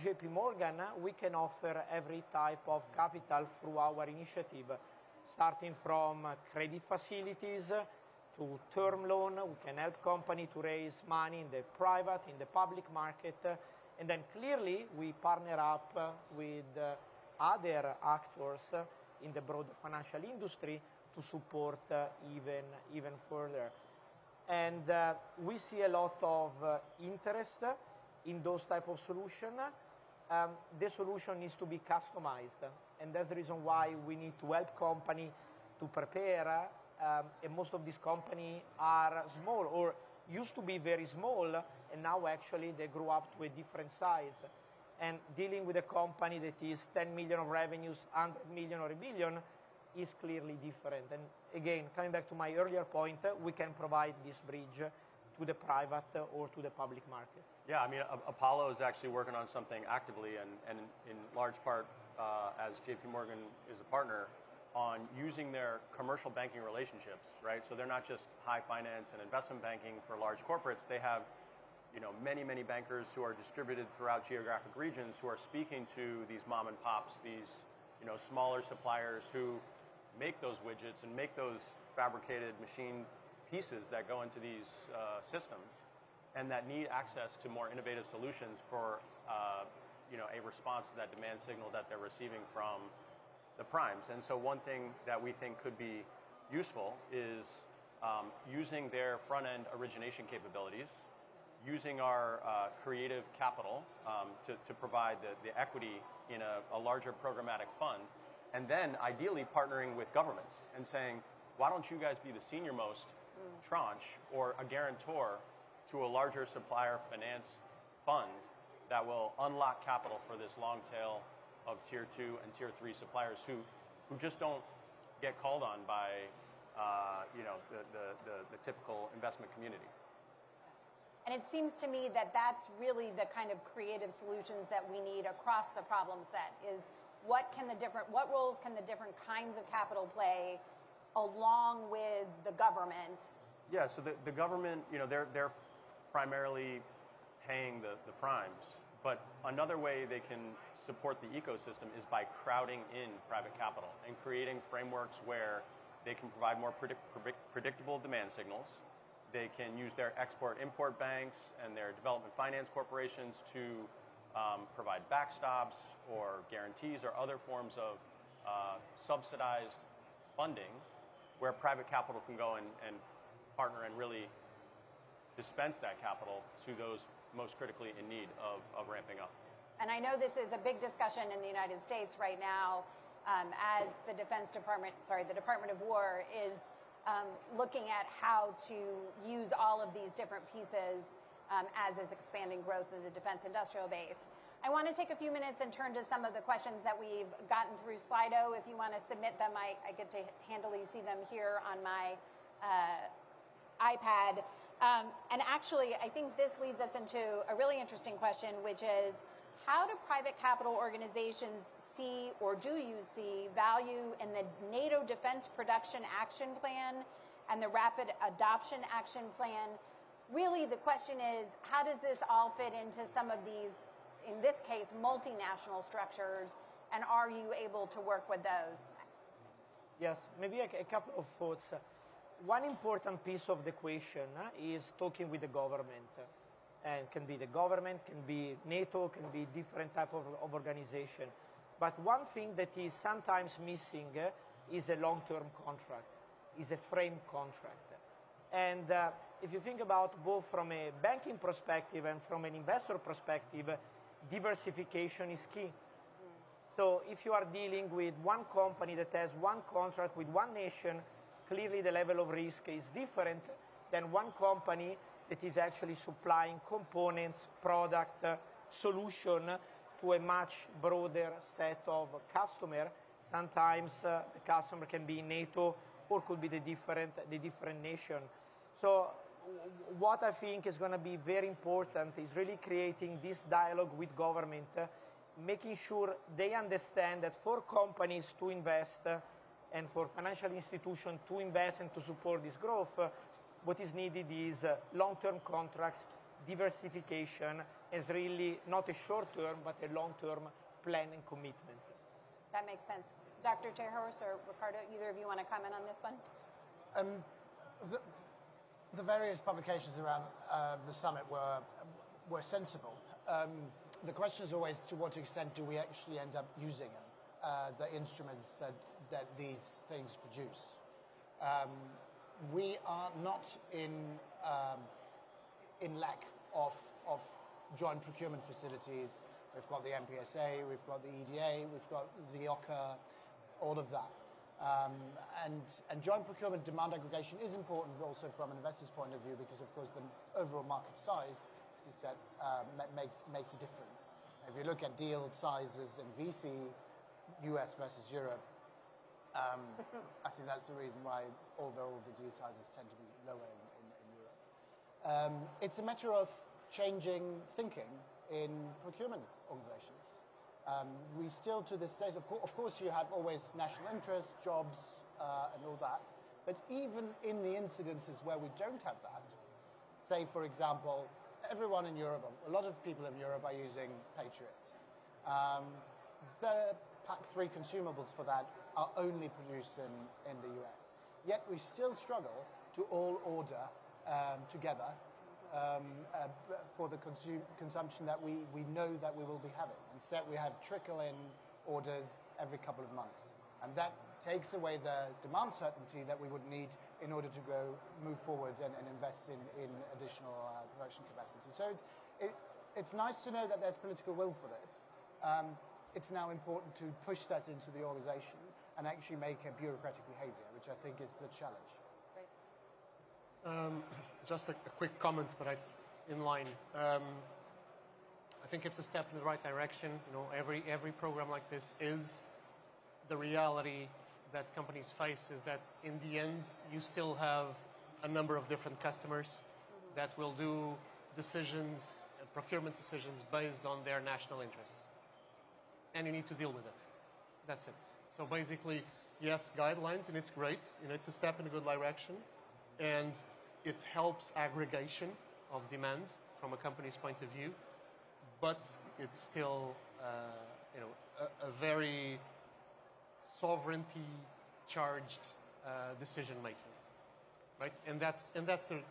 JP Morgan, we can offer every type of capital through our initiative, starting from credit facilities to term loan. We can help company to raise money in the private, in the public market, and then clearly we partner up with other actors in the broader financial industry to support even further. And we see a lot of interest in those type of solution. The solution needs to be customized, and that's the reason why we need to help company to prepare. And most of these companies are small or used to be very small, and now actually they grew up to a different size. And dealing with a company that is 10 million of revenues, 100 million or a billion is clearly different. And again, coming back to my earlier point, we can provide this bridge to the private or to the public market. Yeah, I mean, Apollo is actually working on something actively, and in large part, as JP Morgan is a partner, on using their commercial banking relationships, right? So they're not just high finance and investment banking for large corporates. They have, many, many bankers who are distributed throughout geographic regions who are speaking to these mom and pops, these, smaller suppliers who make those widgets and make those fabricated machine pieces that go into these systems, and that need access to more innovative solutions for, a response to that demand signal that they're receiving from the primes. And so one thing that we think could be useful is using their front-end origination capabilities, using our creative capital to provide the equity in a larger programmatic fund, and then ideally partnering with governments and saying, why don't you guys be the senior-most tranche or a guarantor to a larger supplier finance fund that will unlock capital for this long tail of tier 2 and tier 3 suppliers who just don't get called on by the typical investment community. And it seems to me that that's really the kind of creative solutions that we need across the problem set, is what roles can the different kinds of capital play along with the government? Yeah, so the government, they're primarily paying the primes, but another way they can support the ecosystem is by crowding in private capital and creating frameworks where they can provide more predictable demand signals. They can use their export-import banks and their development finance corporations to provide backstops or guarantees or other forms of subsidized funding where private capital can go and partner and really dispense that capital to those most critically in need of ramping up. And I know this is a big discussion in the United States right now as the Department of War is looking at how to use all of these different pieces as is expanding growth in the defense industrial base. I want to take a few minutes and turn to some of the questions that we've gotten through Slido. If you want to submit them, I get to handily see them here on my iPad. And actually, I think this leads us into a really interesting question, which is, how do private capital organizations see, or do you see, value in the NATO Defense Production Action Plan and the Rapid Adoption Action Plan? Really, the question is, how does this all fit into some of these, in this case, multinational structures, and are you able to work with those? Yes, maybe a couple of thoughts. One important piece of the equation is talking with the government. And can be the government, can be NATO, can be different type of organization. But one thing that is sometimes missing is a long-term contract, is a frame contract. And if you think about both from a banking perspective and from an investor perspective, diversification is key. So if you are dealing with one company that has one contract with one nation, clearly the level of risk is different than one company that is actually supplying components, product, solution to a much broader set of customers. Sometimes the customer can be NATO or could be the different nation. So what I think is going to be very important is really creating this dialogue with government, making sure they understand that for companies to invest and for financial institutions to invest and to support this growth, what is needed is long-term contracts diversification as really not a short-term, but a long-term plan and commitment. That makes sense. Dr. Tejas or Ricardo, either of you want to comment on this one? The various publications around the summit were sensible. The question is always, to what extent do we actually end up using them, the instruments that these things produce? We are not in lack of joint procurement facilities. We've got the MPSA, we've got the EDA, we've got the OCA, all of that. And joint procurement demand aggregation is important also from an investor's point of view, because of course the overall market size, as you said, makes a difference. If you look at deal sizes in VC, US versus Europe, I think that's the reason why overall the deal sizes tend to be lower in Europe. It's a matter of changing thinking in procurement organizations. We still, to this day, of course, you have always national interest, jobs, and all that. But even in the incidences where we don't have that, say, for example, everyone in Europe, a lot of people in Europe are using Patriot. The PAC-3 consumables for that are only produced in the US. Yet we still struggle to all order together for the consumption that we know that we will be having. Instead, we have trickle-in orders every couple of months. And that takes away the demand certainty that we would need in order to move forward and invest in additional production capacity. So it's nice to know that there's political will for this. It's now important to push that into the organization and actually make a bureaucratic behavior, which I think is the challenge. Just a quick comment, but in line. I think it's a step in the right direction. You know, every program like this is the reality that companies face is that in the end, you still have a number of different customers that will do decisions, procurement decisions based on their national interests. And you need to deal with it. That's it. So basically, yes, guidelines, and it's great. You know, it's a step in a good direction. And it helps aggregation of demand from a company's point of view, but it's still, a very sovereignty-charged decision making, right? And that's the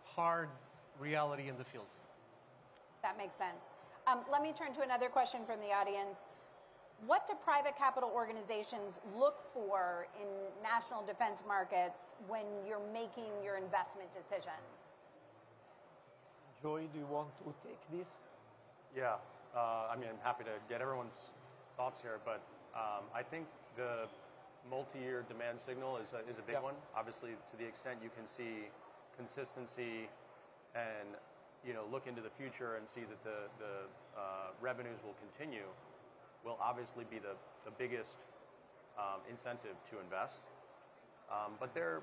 hard reality in the field. That makes sense. Let me turn to another question from the audience. What do private capital organizations look for in national defense markets when you're making your investment decisions? Joy, do you want to take this? Yeah, I'm happy to get everyone's thoughts here, but I think the multi-year demand signal is a big one. Obviously, to the extent you can see consistency and look into the future and see that the revenues will continue, will obviously be the biggest incentive to invest. But there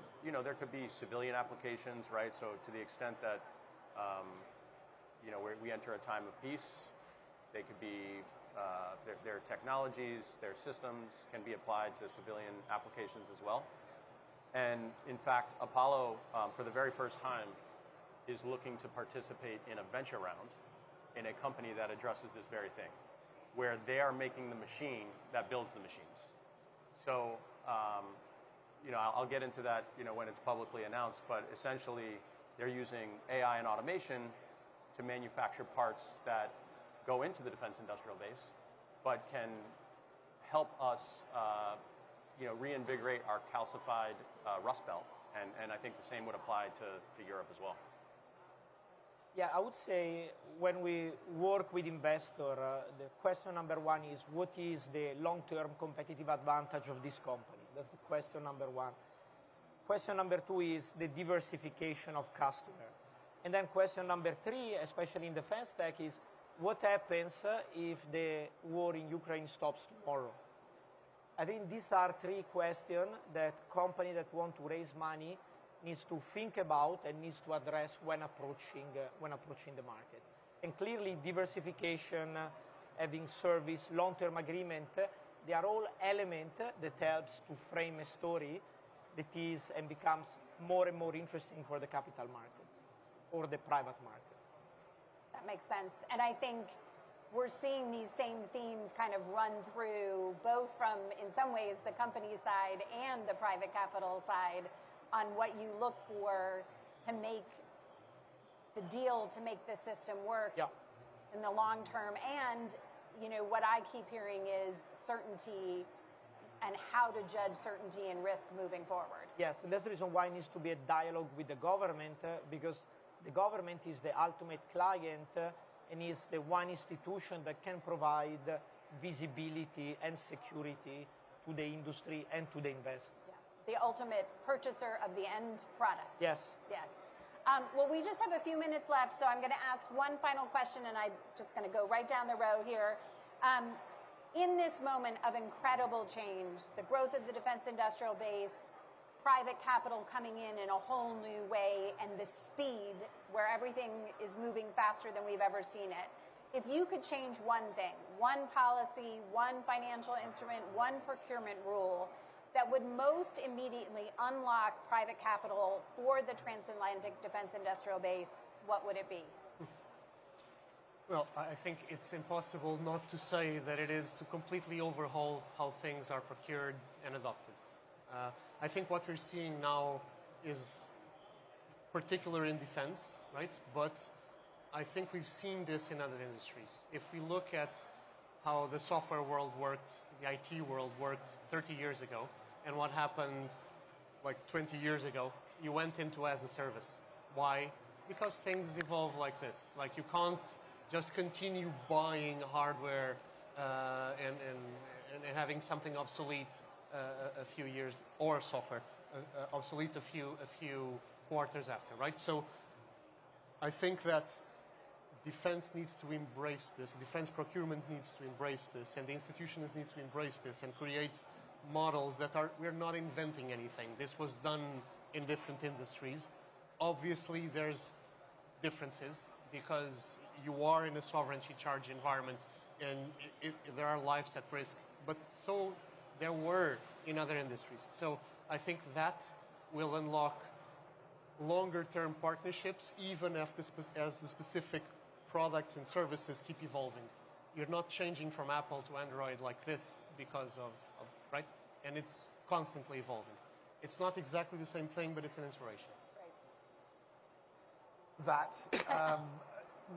could be civilian applications, right? So to the extent that we enter a time of peace, they could be their technologies, their systems can be applied to civilian applications as well. And in fact, Apollo, for the very first time, is looking to participate in a venture round in a company that addresses this very thing, where they are making the machine that builds the machines. So, I'll get into that, when it's publicly announced, but essentially they're using AI and automation to manufacture parts that go into the defense industrial base, but can help us, reinvigorate our calcified Rust Belt. And I think the same would apply to Europe as well. Yeah, I would say when we work with investor, the question number one is, what is the long-term competitive advantage of this company? That's the question number one. Question number two is the diversification of customer. And then question number three, especially in defense tech, is what happens if the war in Ukraine stops tomorrow? I think these are three questions that company that want to raise money needs to think about and needs to address when approaching the market. And clearly, diversification, having service, long-term agreement, they are all elements that helps to frame a story that is and becomes more and more interesting for the capital market. or the private market. That makes sense. And I think we're seeing these same themes kind of run through both from, in some ways, the company side and the private capital side on what you look for to make the deal, to make the system work in the long term. And, you know, what I keep hearing is certainty and how to judge certainty and risk moving forward. Yes, and that's the reason why it needs to be a dialogue with the government, because the government is the ultimate client and is the one institution that can provide visibility and security to the industry and to the investor. Yeah. The ultimate purchaser of the end product. Yes. Yes. Well, we just have a few minutes left, so I'm going to ask one final question, and I'm just going to go right down the row here. In this moment of incredible change, the growth of the defense industrial base, private capital coming in a whole new way, and the speed where everything is moving faster than we've ever seen it. If you could change one thing, one policy, one financial instrument, one procurement rule that would most immediately unlock private capital for the transatlantic defense industrial base, what would it be? Well, I think it's impossible not to say that it is to completely overhaul how things are procured and adopted. I think what we're seeing now is particular in defense, right? But I think we've seen this in other industries. If we look at how the software world worked, the IT world worked 30 years ago, and what happened like 20 years ago, you went into as a service. Why? Because things evolve like this. Like you can't just continue buying hardware and having something obsolete a few years, or software obsolete a few quarters after, right? So I think that defense needs to embrace this, defense procurement needs to embrace this, and the institutions need to embrace this and create models that we're not inventing anything. This was done in different industries. Obviously, there's differences because you are in a sovereignty charge environment and there are lives at risk, but so there were in other industries. So I think that will unlock longer-term partnerships, even as the specific products and services keep evolving. You're not changing from Apple to Android like this because of right? And it's constantly evolving. It's not exactly the same thing, but it's an inspiration. That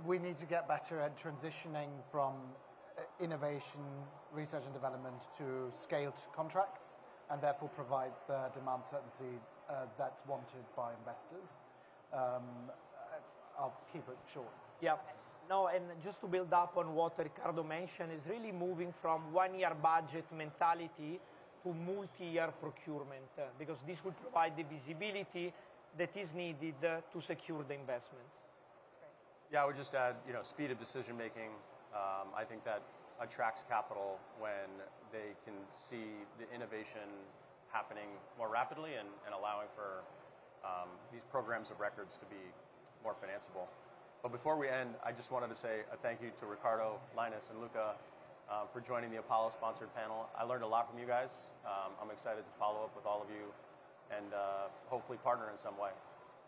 we need to get better at transitioning from innovation, research and development to scaled contracts, and therefore provide the demand certainty that's wanted by investors. I'll keep it short. Yeah. No, and just to build up on what Riccardo mentioned, is really moving from one-year budget mentality to multi-year procurement, because this will provide the visibility that is needed to secure the investments. Yeah, I would just add, speed of decision making. I think that attracts capital when they can see the innovation happening more rapidly and allowing for these programs of records to be more financeable. But before we end, I just wanted to say a thank you to Riccardo, Linus, and Luca for joining the Apollo-sponsored panel. I learned a lot from you guys. I'm excited to follow up with all of you and hopefully partner in some way.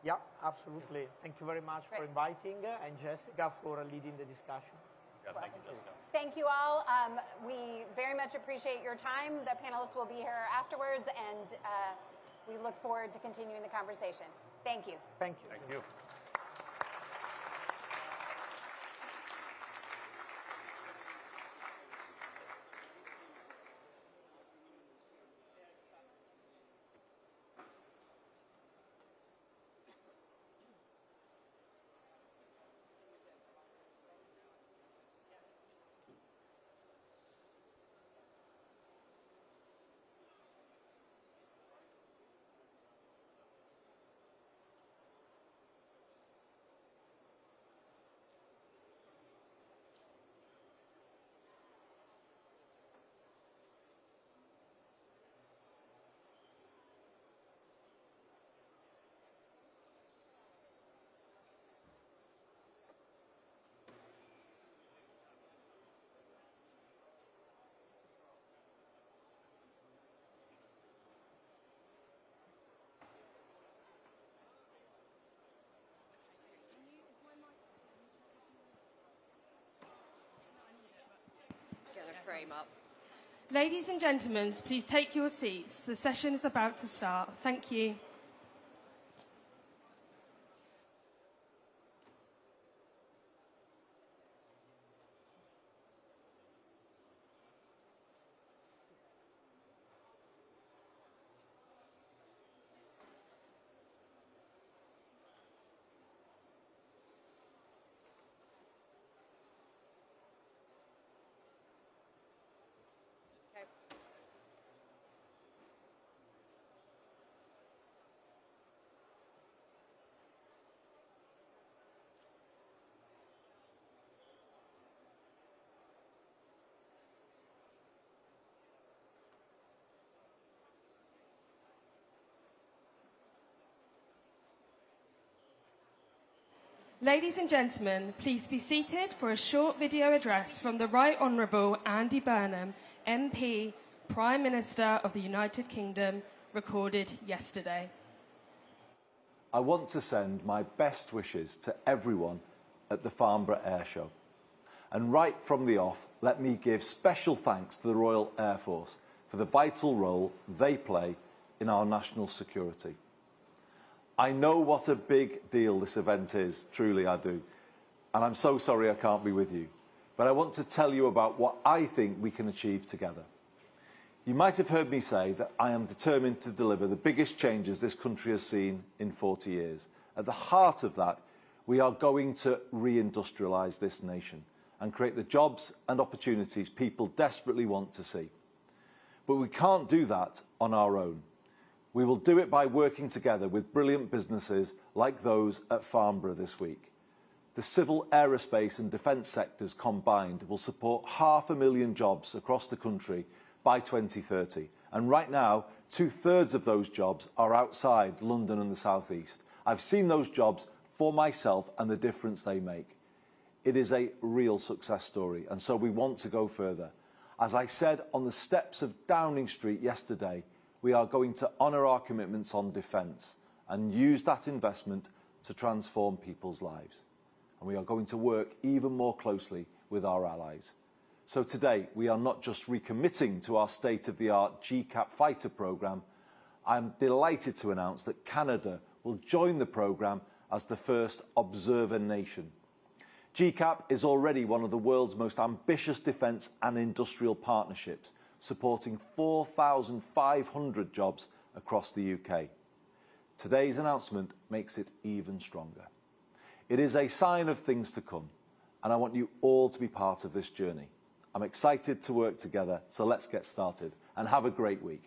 Yeah, absolutely. Thank you very much for inviting, and Jessica for leading the discussion. Yeah, thank you, Jessica. Thank you all. We very much appreciate your time. The panelists will be here afterwards, and we look forward to continuing the conversation. Thank you. Thank you. Thank you. frame up. Ladies and gentlemen, please take your seats. The session is about to start. Thank you. Ladies and gentlemen, please be seated for a short video address from the Right Honourable Andy Burnham, MP, Prime Minister of the United Kingdom, recorded yesterday. I want to send my best wishes to everyone at the Farnborough Air Show. And right from the off, let me give special thanks to the Royal Air Force for the vital role they play in our national security. I know what a big deal this event is, truly I do, and I'm so sorry I can't be with you. But I want to tell you about what I think we can achieve together. You might have heard me say that I am determined to deliver the biggest changes this country has seen in 40 years. At the heart of that, we are going to reindustrialise this nation and create the jobs and opportunities people desperately want to see. But we can't do that on our own. We will do it by working together with brilliant businesses like those at Farnborough this week. The civil, aerospace and defence sectors combined will support 500,000 jobs across the country by 2030. And right now, 2/3 of those jobs are outside London and the South East. I've seen those jobs for myself and the difference they make. It is a real success story, and so we want to go further. As I said on the steps of Downing Street yesterday, we are going to honour our commitments on defence and use that investment to transform people's lives. And we are going to work even more closely with our allies. So today, we are not just recommitting to our state-of-the-art GCAP fighter programme. I'm delighted to announce that Canada will join the programme as the first observer nation. GCAP is already one of the world's most ambitious defence and industrial partnerships, supporting 4,500 jobs across the UK. Today's announcement makes it even stronger. It is a sign of things to come, and I want you all to be part of this journey. I'm excited to work together, so let's get started, and have a great week.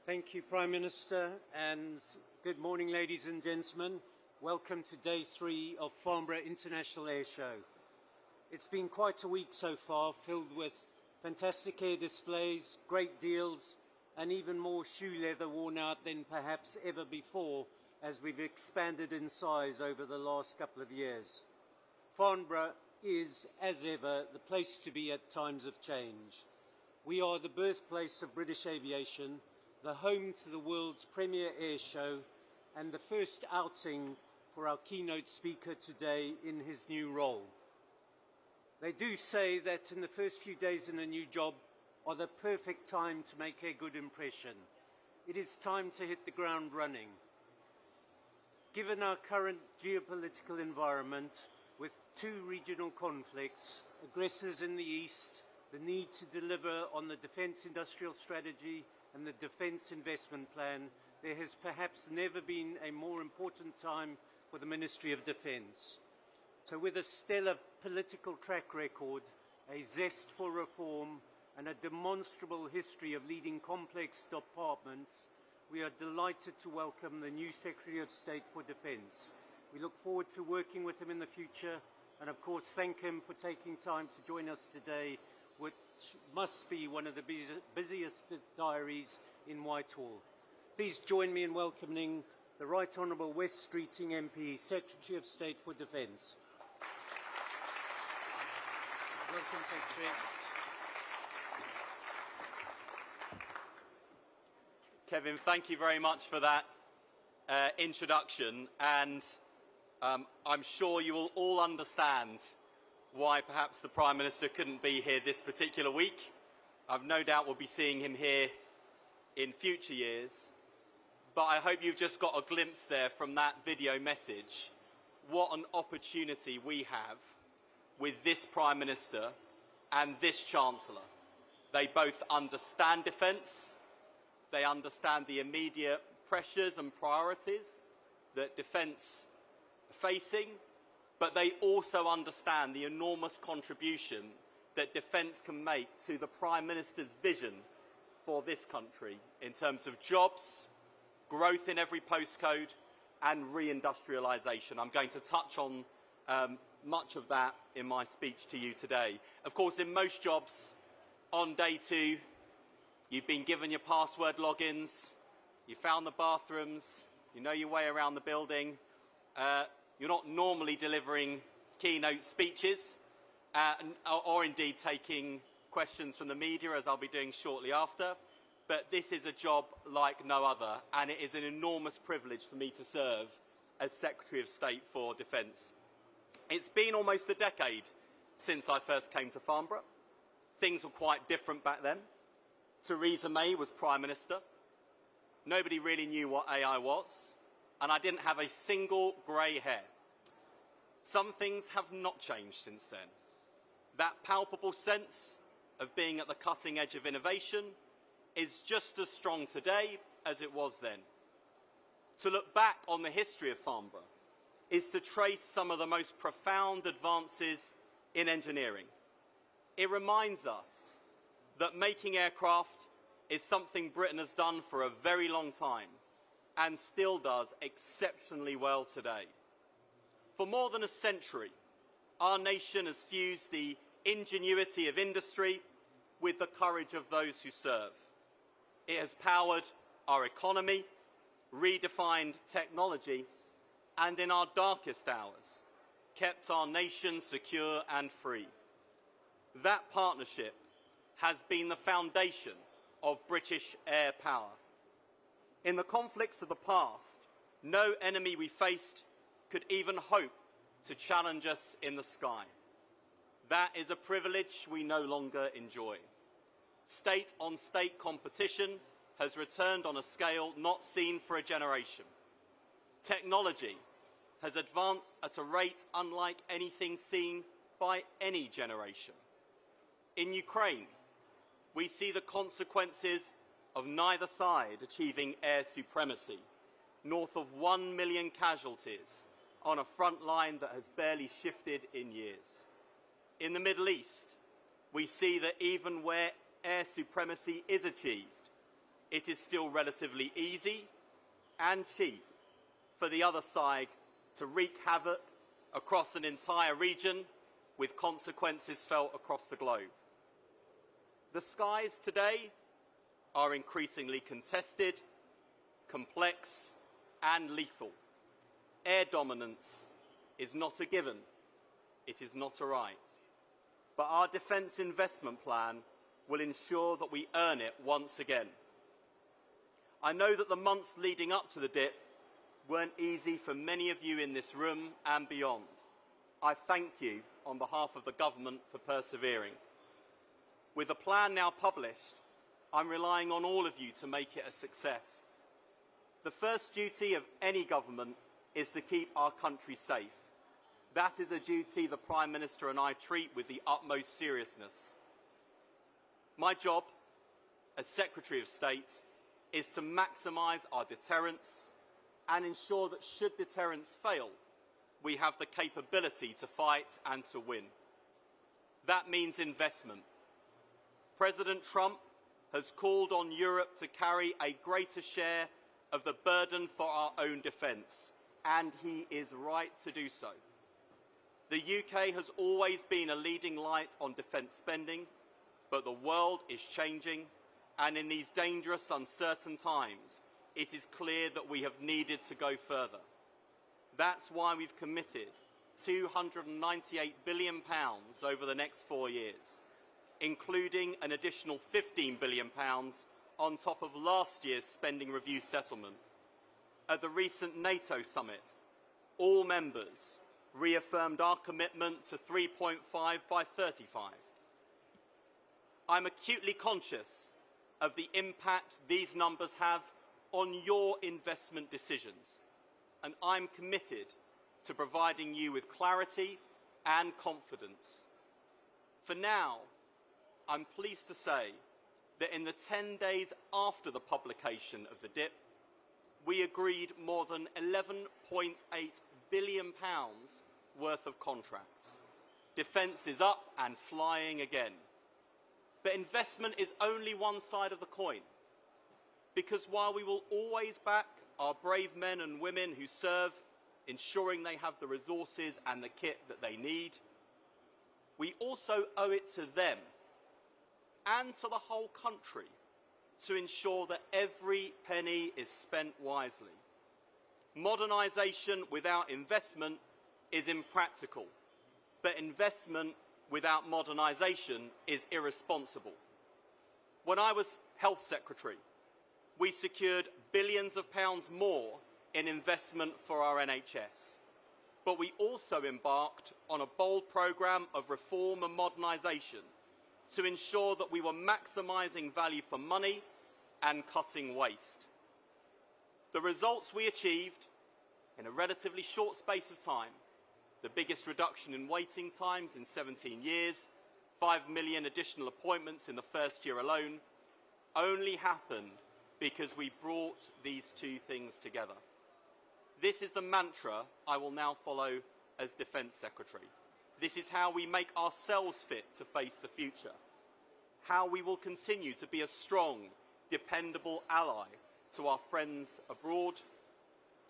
Thank you, Prime Minister, and good morning, ladies and gentlemen. Welcome to Day 3 of Farnborough International Air Show. It's been quite a week so far, filled with fantastic air displays, great deals, and even more shoe leather worn out than perhaps ever before as we've expanded in size over the last couple of years. Farnborough is, as ever, the place to be at times of change. We are the birthplace of British aviation, the home to the world's premier air show, and the first outing for our keynote speaker today in his new role. They do say that in the first few days in a new job are the perfect time to make a good impression. It is time to hit the ground running. Given our current geopolitical environment with 2 regional conflicts, aggressors in the east, the need to deliver on the Defence Industrial Strategy and the Defence Investment Plan, there has perhaps never been a more important time for the Ministry of Defence. So with a stellar political track record, a zest for reform, and a demonstrable history of leading complex departments, we are delighted to welcome the new Secretary of State for Defence. We look forward to working with him in the future, and of course thank him for taking time to join us today, which must be one of the busiest diaries in Whitehall. Please join me in welcoming the Right Honourable Wes Streeting MP, Secretary of State for Defence. Welcome, Secretary. Kevin, thank you very much for that. introduction, and I'm sure you will all understand why perhaps the Prime Minister couldn't be here this particular week. I've no doubt we'll be seeing him here in future years, but I hope you've just got a glimpse there from that video message what an opportunity we have with this Prime Minister and this Chancellor. They both understand defence, they understand the immediate pressures and priorities that defence are facing, but they also understand the enormous contribution that defence can make to the Prime Minister's vision for this country in terms of jobs, growth in every postcode and reindustrialisation. I'm going to touch on much of that in my speech to you today. Of course, in most jobs, on day 2, you've been given your password logins, you found the bathrooms, you know your way around the building. You're not normally delivering keynote speeches or indeed taking questions from the media, as I'll be doing shortly after. But this is a job like no other, and it is an enormous privilege for me to serve as Secretary of State for Defence. It's been almost a decade since I first came to Farnborough. Things were quite different back then. Theresa May was Prime Minister. Nobody really knew what AI was, and I didn't have a single grey hair. Some things have not changed since then. That palpable sense of being at the cutting edge of innovation is just as strong today as it was then. To look back on the history of Farnborough is to trace some of the most profound advances in engineering. It reminds us that making aircraft is something Britain has done for a very long time and still does exceptionally well today. For more than a century, our nation has fused the ingenuity of industry with the courage of those who serve. It has powered our economy, redefined technology, and in our darkest hours, kept our nation secure and free. That partnership has been the foundation of British air power. In the conflicts of the past, no enemy we faced could even hope to challenge us in the sky. That is a privilege we no longer enjoy. State-on-state competition has returned on a scale not seen for a generation. Technology has advanced at a rate unlike anything seen by any generation. In Ukraine, we see the consequences of neither side achieving air supremacy, north of 1 million casualties on a front line that has barely shifted in years. In the Middle East, we see that even where air supremacy is achieved, it is still relatively easy and cheap for the other side to wreak havoc across an entire region with consequences felt across the globe. The skies today are increasingly contested, complex, and lethal. Air dominance is not a given. It is not a right. But our defence investment plan will ensure that we earn it once again. I know that the months leading up to the dip weren't easy for many of you in this room and beyond. I thank you on behalf of the government for persevering. With the plan now published, I'm relying on all of you to make it a success. The first duty of any government is to keep our country safe. That is a duty the Prime Minister and I treat with the utmost seriousness. My job as Secretary of State is to maximise our deterrence and ensure that should deterrence fail, we have the capability to fight and to win. That means investment. President Trump has called on Europe to carry a greater share of the burden for our own defence, and he is right to do so. The UK has always been a leading light on defence spending, but the world is changing, and in these dangerous, uncertain times, it is clear that we have needed to go further. That's why we've committed £298 billion over the next 4 years, including an additional £15 billion on top of last year's spending review settlement. at the recent NATO summit, all members reaffirmed our commitment to 3.5 by 35. I'm acutely conscious of the impact these numbers have on your investment decisions, and I'm committed to providing you with clarity and confidence. For now, I'm pleased to say that in the 10 days after the publication of the DIP, we agreed more than £11.8 billion worth of contracts. Defence is up and flying again. But investment is only one side of the coin, because while we will always back our brave men and women who serve, ensuring they have the resources and the kit that they need, we also owe it to them and to the whole country to ensure that every penny is spent wisely. Modernisation without investment is impractical, but investment without modernisation is irresponsible. When I was Health Secretary, we secured billions of pounds more in investment for our NHS. But we also embarked on a bold programme of reform and modernisation to ensure that we were maximising value for money and cutting waste. The results we achieved in a relatively short space of time, the biggest reduction in waiting times in 17 years, 5 million additional appointments in the first year alone, only happened because we brought these two things together. This is the mantra I will now follow as Defence Secretary. This is how we make ourselves fit to face the future, how we will continue to be a strong, dependable ally to our friends abroad,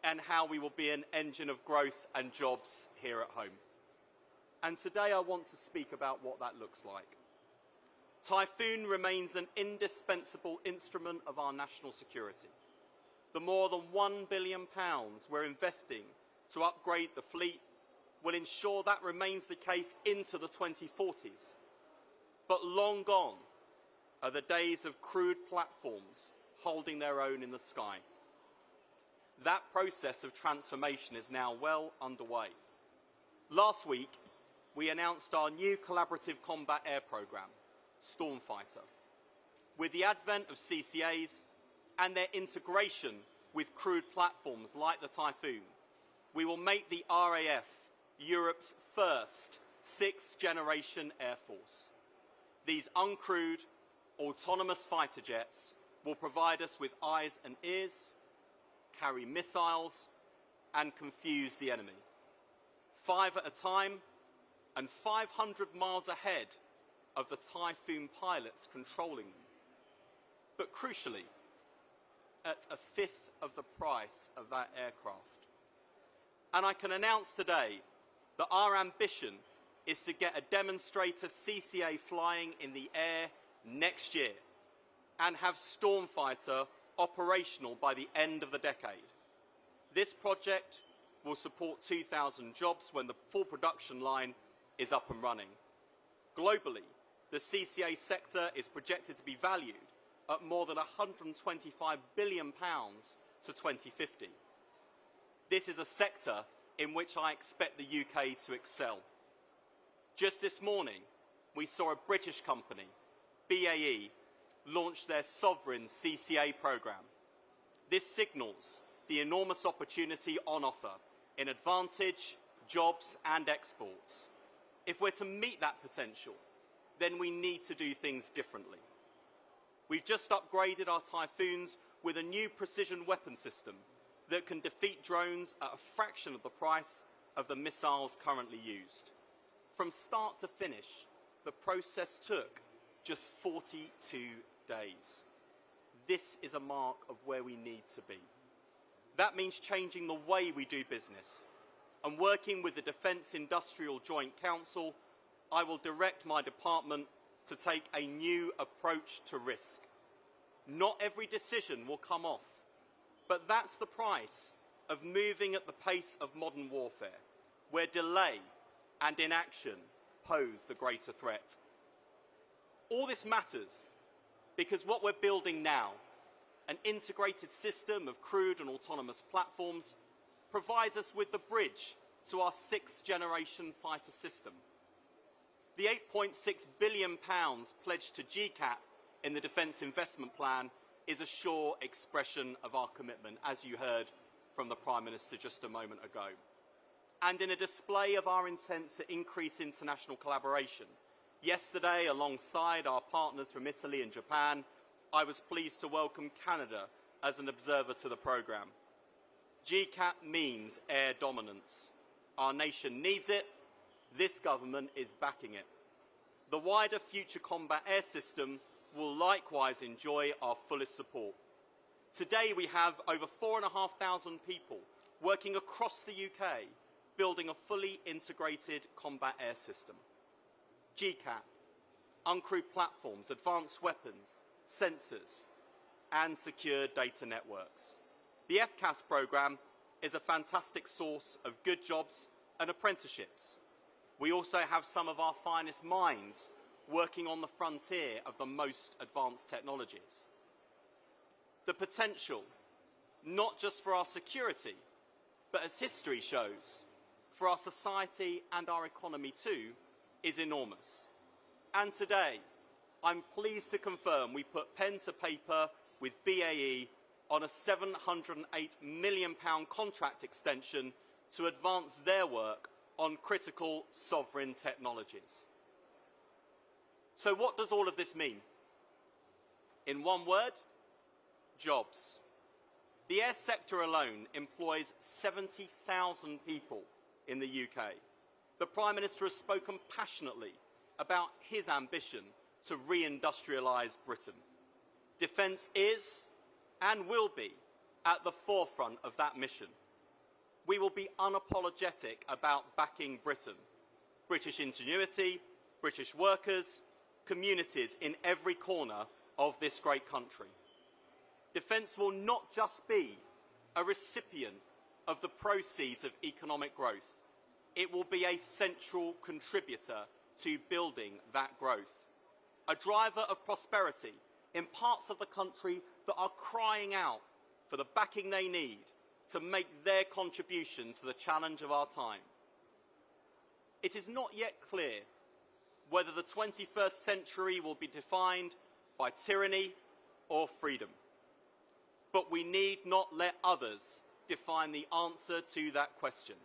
and how we will be an engine of growth and jobs here at home. And today I want to speak about what that looks like. Typhoon remains an indispensable instrument of our national security. The more than £1 billion we're investing to upgrade the fleet will ensure that remains the case into the 2040s. But long gone are the days of crude platforms holding their own in the sky. That process of transformation is now well underway. Last week, we announced our new collaborative combat air programme, Stormfighter. With the advent of CCAs and their integration with crude platforms like the Typhoon, we will make the RAF Europe's first sixth-generation air force. These uncrewed, autonomous fighter jets will provide us with eyes and ears, carry missiles, and confuse the enemy. 5 at a time, and 500 miles ahead of the Typhoon pilots controlling them. But crucially, at a fifth of the price of that aircraft. And I can announce today that our ambition is to get a demonstrator CCA flying in the air next year and have Stormfighter operational by the end of the decade. This project will support 2,000 jobs when the full production line is up and running. Globally, the CCA sector is projected to be valued at more than £125 billion to 2050. This is a sector in which I expect the UK to excel. Just this morning, we saw a British company, BAE, launch their sovereign CCA programme. This signals the enormous opportunity on offer in advantage, jobs and exports. If we're to meet that potential, then we need to do things differently. We've just upgraded our Typhoons with a new precision weapon system that can defeat drones at a fraction of the price of the missiles currently used. From start to finish, the process took just 42 days. This is a mark of where we need to be. That means changing the way we do business. And working with the Defence Industrial Joint Council, I will direct my department to take a new approach to risk. Not every decision will come off, but that's the price of moving at the pace of modern warfare, where delay and inaction pose the greater threat. All this matters because what we're building now an integrated system of crewed and autonomous platforms, provides us with the bridge to our 6th generation fighter system. The £8.6 billion pledged to GCAP in the Defence Investment Plan is a sure expression of our commitment, as you heard from the Prime Minister just a moment ago. And in a display of our intent to increase international collaboration, yesterday, alongside our partners from Italy and Japan, I was pleased to welcome Canada as an observer to the programme. GCAP means air dominance. Our nation needs it. This government is backing it. The wider Future Combat Air System will likewise enjoy our fullest support. Today we have over 4,500 people working across the UK, building a fully integrated combat air system. GCAP, uncrewed platforms, advanced weapons, sensors, and secure data networks. The FCAS programme is a fantastic source of good jobs and apprenticeships. We also have some of our finest minds working on the frontier of the most advanced technologies. The potential, not just for our security, but as history shows, for our society and our economy too, is enormous. And today, I'm pleased to confirm we put pen to paper with BAE on a £708 million contract extension to advance their work on critical sovereign technologies. So what does all of this mean? In one word, jobs. The air sector alone employs 70,000 people in the UK. The Prime Minister has spoken passionately about his ambition to re-industrialise Britain. Defence is and will be at the forefront of that mission. We will be unapologetic about backing Britain, British ingenuity, British workers, communities in every corner of this great country. Defence will not just be a recipient of the proceeds of economic growth. It will be a central contributor to building that growth. A driver of prosperity in parts of the country that are crying out for the backing they need to make their contribution to the challenge of our time. It is not yet clear whether the 21st century will be defined by tyranny or freedom. But we need not let others define the answer to that question.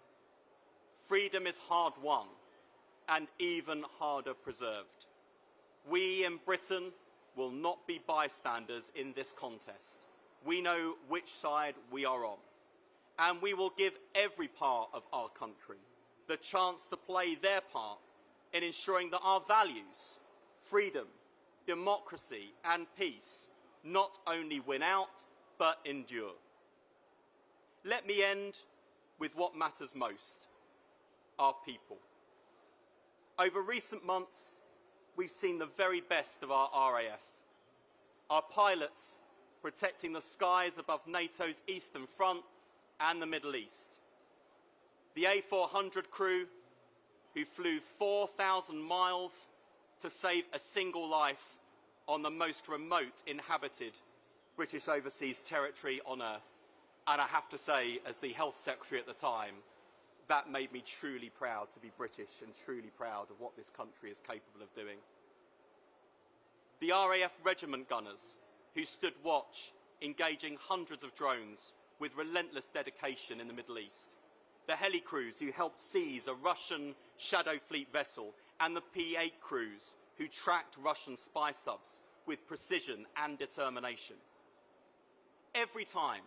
Freedom is hard won and even harder preserved. We in Britain will not be bystanders in this contest. We know which side we are on, and we will give every part of our country the chance to play their part in ensuring that our values, freedom, democracy and peace not only win out, but endure. Let me end with what matters most, our people. Over recent months, we've seen the very best of our RAF. Our pilots protecting the skies above NATO's Eastern Front and the Middle East. The A400 crew who flew 4,000 miles to save a single life on the most remote inhabited British overseas territory on Earth. And I have to say, as the Health Secretary at the time, that made me truly proud to be British and truly proud of what this country is capable of doing. The RAF regiment gunners who stood watch, engaging hundreds of drones with relentless dedication in the Middle East. The heli crews who helped seize a Russian Shadow Fleet vessel, and the P-8 crews who tracked Russian spy subs with precision and determination. Every time,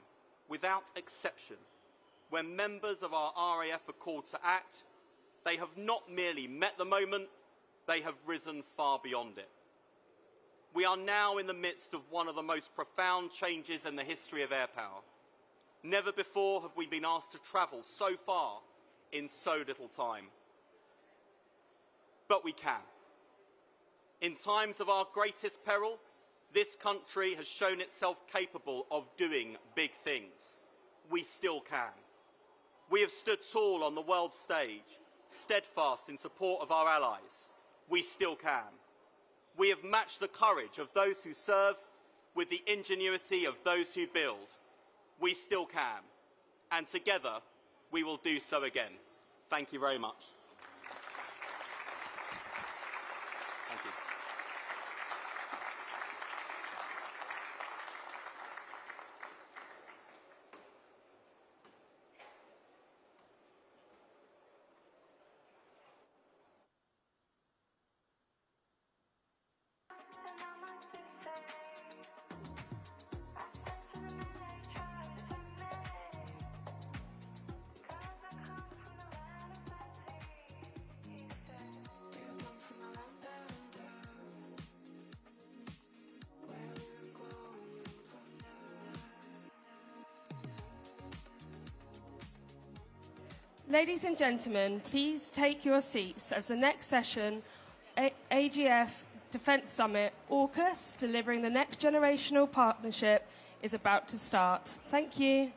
without exception, when members of our RAF are called to act, they have not merely met the moment, they have risen far beyond it. We are now in the midst of one of the most profound changes in the history of air power. Never before have we been asked to travel so far in so little time. But we can. In times of our greatest peril, this country has shown itself capable of doing big things. We still can. We have stood tall on the world stage, steadfast in support of our allies. We still can. We have matched the courage of those who serve with the ingenuity of those who build, we still can. And together, we will do so again. Thank you very much. Thank you. Ladies and gentlemen, please take your seats as the next session, AGF Defence Summit, AUKUS, delivering the next generational partnership, is about to start. Thank you.